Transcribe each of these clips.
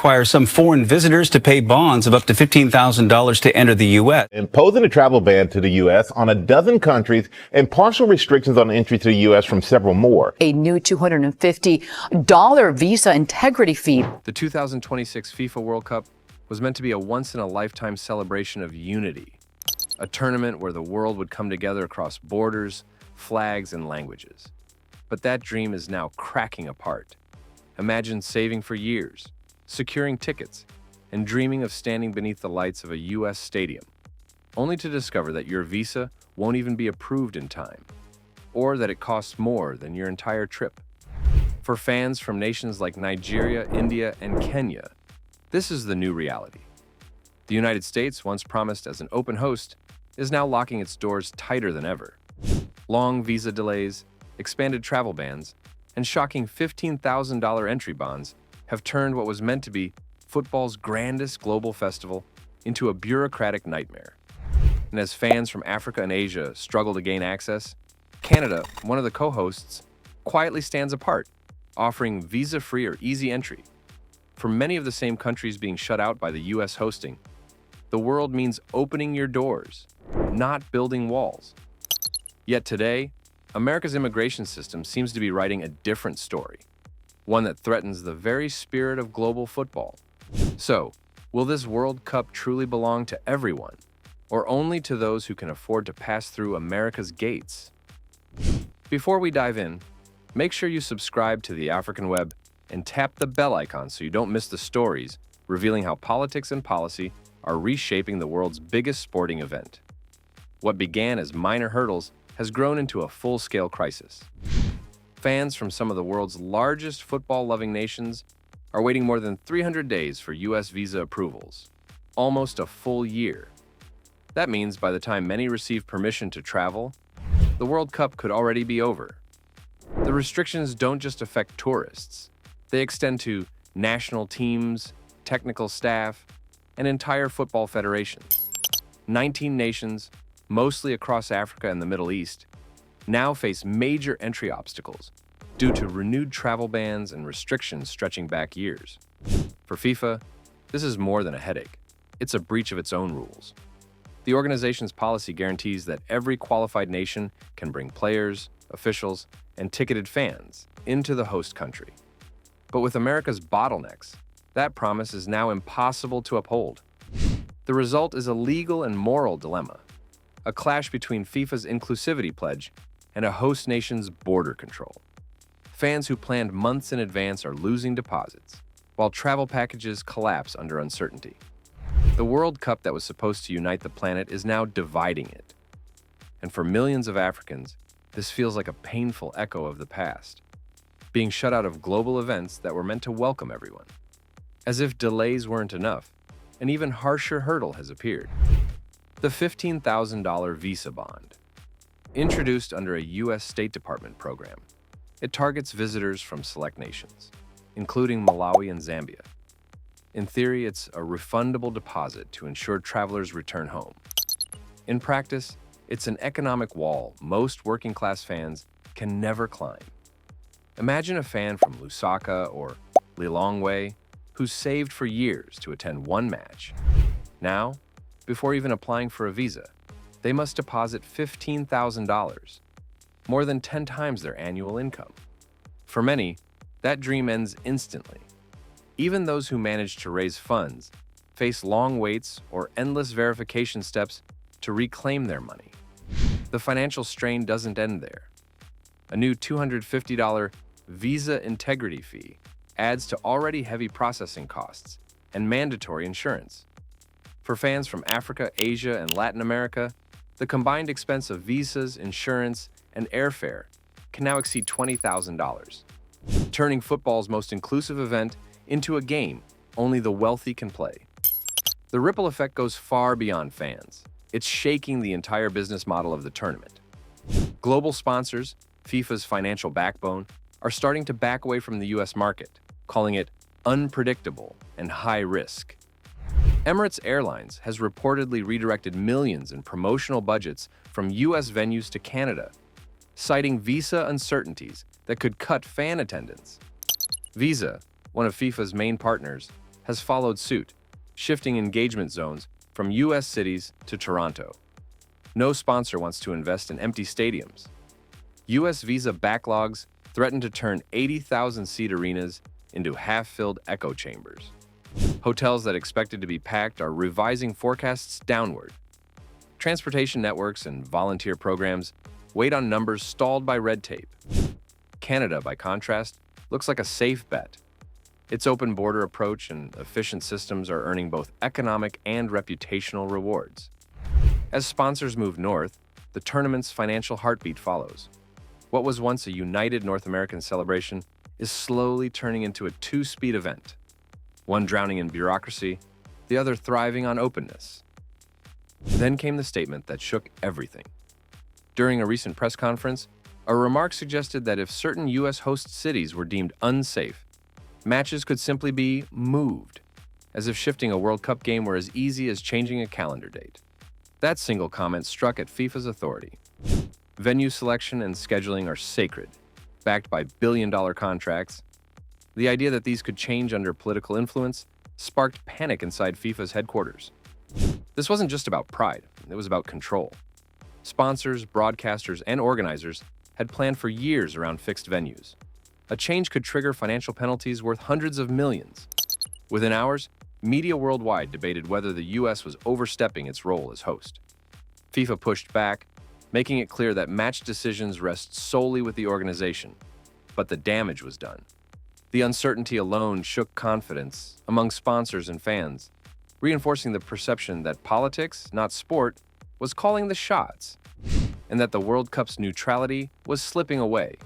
requires some foreign visitors to pay bonds of up to $15,000 to enter the U.S. Imposing a travel ban to the U.S. on a dozen countries and partial restrictions on entry to the U.S. from several more. A new $250 visa integrity fee. The 2026 FIFA World Cup was meant to be a once-in-a-lifetime celebration of unity, a tournament where the world would come together across borders, flags, and languages. But that dream is now cracking apart. Imagine saving for years, securing tickets, and dreaming of standing beneath the lights of a U.S. stadium, only to discover that your visa won't even be approved in time, or that it costs more than your entire trip. For fans from nations like Nigeria, India, and Kenya, this is the new reality. The United States, once promised as an open host, is now locking its doors tighter than ever. Long visa delays, expanded travel bans, and shocking $15,000 entry bonds have turned what was meant to be football's grandest global festival into a bureaucratic nightmare. And as fans from Africa and Asia struggle to gain access, Canada, one of the co-hosts, quietly stands apart, offering visa-free or easy entry. For many of the same countries being shut out by the U.S. hosting, the world means opening your doors, not building walls. Yet today, America's immigration system seems to be writing a different story, one that threatens the very spirit of global football. So, will this World Cup truly belong to everyone, or only to those who can afford to pass through America's gates? Before we dive in, make sure you subscribe to the African Web and tap the bell icon so you don't miss the stories revealing how politics and policy are reshaping the world's biggest sporting event. What began as minor hurdles has grown into a full-scale crisis. Fans from some of the world's largest football-loving nations are waiting more than 300 days for U.S. visa approvals, almost a full year. That means by the time many receive permission to travel, the World Cup could already be over. The restrictions don't just affect tourists. They extend to national teams, technical staff, and entire football federations. 19 nations, mostly across Africa and the Middle East, now face major entry obstacles due to renewed travel bans and restrictions stretching back years. For FIFA, this is more than a headache. It's a breach of its own rules. The organization's policy guarantees that every qualified nation can bring players, officials, and ticketed fans into the host country. But with America's bottlenecks, that promise is now impossible to uphold. The result is a legal and moral dilemma, a clash between FIFA's inclusivity pledge and a host nation's border control. Fans who planned months in advance are losing deposits, while travel packages collapse under uncertainty. The World Cup that was supposed to unite the planet is now dividing it. And for millions of Africans, this feels like a painful echo of the past, being shut out of global events that were meant to welcome everyone. As if delays weren't enough, an even harsher hurdle has appeared. The $15,000 visa bond. Introduced under a U.S. State Department program, it targets visitors from select nations, including Malawi and Zambia. In theory, it's a refundable deposit to ensure travelers return home. In practice, it's an economic wall most working-class fans can never climb. Imagine a fan from Lusaka or Lilongwe who's saved for years to attend one match. Now, before even applying for a visa, they must deposit $15,000, more than 10 times their annual income. For many, that dream ends instantly. Even those who manage to raise funds face long waits or endless verification steps to reclaim their money. The financial strain doesn't end there. A new $250 visa integrity fee adds to already heavy processing costs and mandatory insurance. For fans from Africa, Asia, and Latin America, the combined expense of visas, insurance, and airfare can now exceed $20,000, turning football's most inclusive event into a game only the wealthy can play. The ripple effect goes far beyond fans. It's shaking the entire business model of the tournament. Global sponsors, FIFA's financial backbone, are starting to back away from the U.S. market, calling it unpredictable and high risk. Emirates Airlines has reportedly redirected millions in promotional budgets from U.S. venues to Canada, citing visa uncertainties that could cut fan attendance. Visa, one of FIFA's main partners, has followed suit, shifting engagement zones from U.S. cities to Toronto. No sponsor wants to invest in empty stadiums. U.S. visa backlogs threaten to turn 80,000-seat arenas into half-filled echo chambers. Hotels that expected to be packed are revising forecasts downward. Transportation networks and volunteer programs wait on numbers stalled by red tape. Canada, by contrast, looks like a safe bet. Its open border approach and efficient systems are earning both economic and reputational rewards. As sponsors move north, the tournament's financial heartbeat follows. What was once a united North American celebration is slowly turning into a two-speed event, one drowning in bureaucracy, the other thriving on openness. Then came the statement that shook everything. During a recent press conference, a remark suggested that if certain U.S. host cities were deemed unsafe, matches could simply be moved, as if shifting a World Cup game were as easy as changing a calendar date. That single comment struck at FIFA's authority. Venue selection and scheduling are sacred, backed by billion-dollar contracts. The idea that these could change under political influence sparked panic inside FIFA's headquarters. This wasn't just about pride, it was about control. Sponsors, broadcasters, and organizers had planned for years around fixed venues. A change could trigger financial penalties worth hundreds of millions. Within hours, media worldwide debated whether the U.S. was overstepping its role as host. FIFA pushed back, making it clear that match decisions rest solely with the organization. But the damage was done. The uncertainty alone shook confidence among sponsors and fans, reinforcing the perception that politics, not sport, was calling the shots, and that the World Cup's neutrality was slipping away.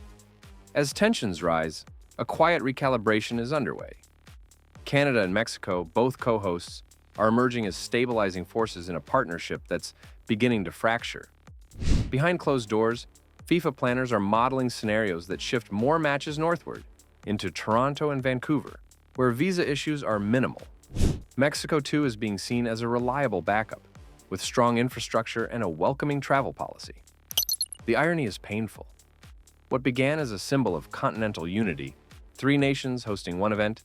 As tensions rise, a quiet recalibration is underway. Canada and Mexico, both co-hosts, are emerging as stabilizing forces in a partnership that's beginning to fracture. Behind closed doors, FIFA planners are modeling scenarios that shift more matches northward, into Toronto and Vancouver, where visa issues are minimal. Mexico, too, is being seen as a reliable backup, with strong infrastructure and a welcoming travel policy. The irony is painful. What began as a symbol of continental unity, 3 nations hosting one event,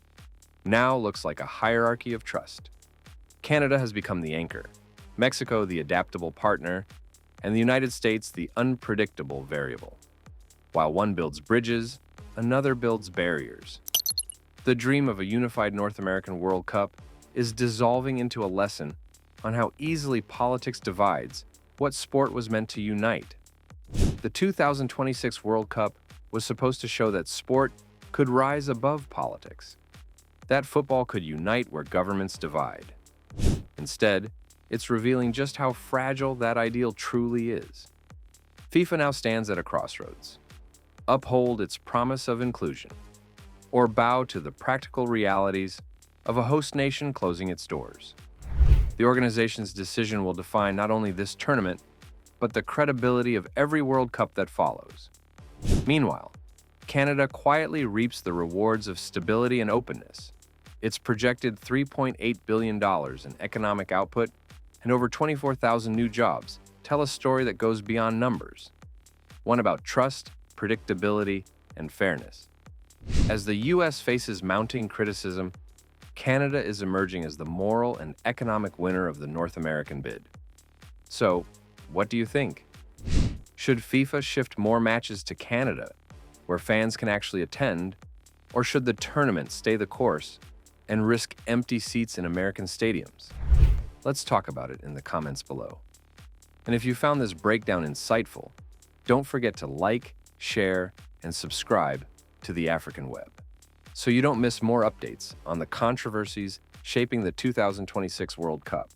now looks like a hierarchy of trust. Canada has become the anchor, Mexico the adaptable partner, and the United States the unpredictable variable. While one builds bridges, another builds barriers. The dream of a unified North American World Cup is dissolving into a lesson on how easily politics divides what sport was meant to unite. The 2026 World Cup was supposed to show that sport could rise above politics, that football could unite where governments divide. Instead, it's revealing just how fragile that ideal truly is. FIFA now stands at a crossroads. Uphold its promise of inclusion, or bow to the practical realities of a host nation closing its doors. The organization's decision will define not only this tournament, but the credibility of every World Cup that follows. Meanwhile, Canada quietly reaps the rewards of stability and openness. Its projected $3.8 billion in economic output and over 24,000 new jobs tell a story that goes beyond numbers, one about trust, predictability, and fairness. As the U.S. faces mounting criticism, Canada is emerging as the moral and economic winner of the North American bid. So, what do you think? Should FIFA shift more matches to Canada, where fans can actually attend, or should the tournament stay the course and risk empty seats in American stadiums? Let's talk about it in the comments below. And if you found this breakdown insightful, don't forget to like, share, and subscribe to the African Web, so you don't miss more updates on the controversies shaping the 2026 World Cup.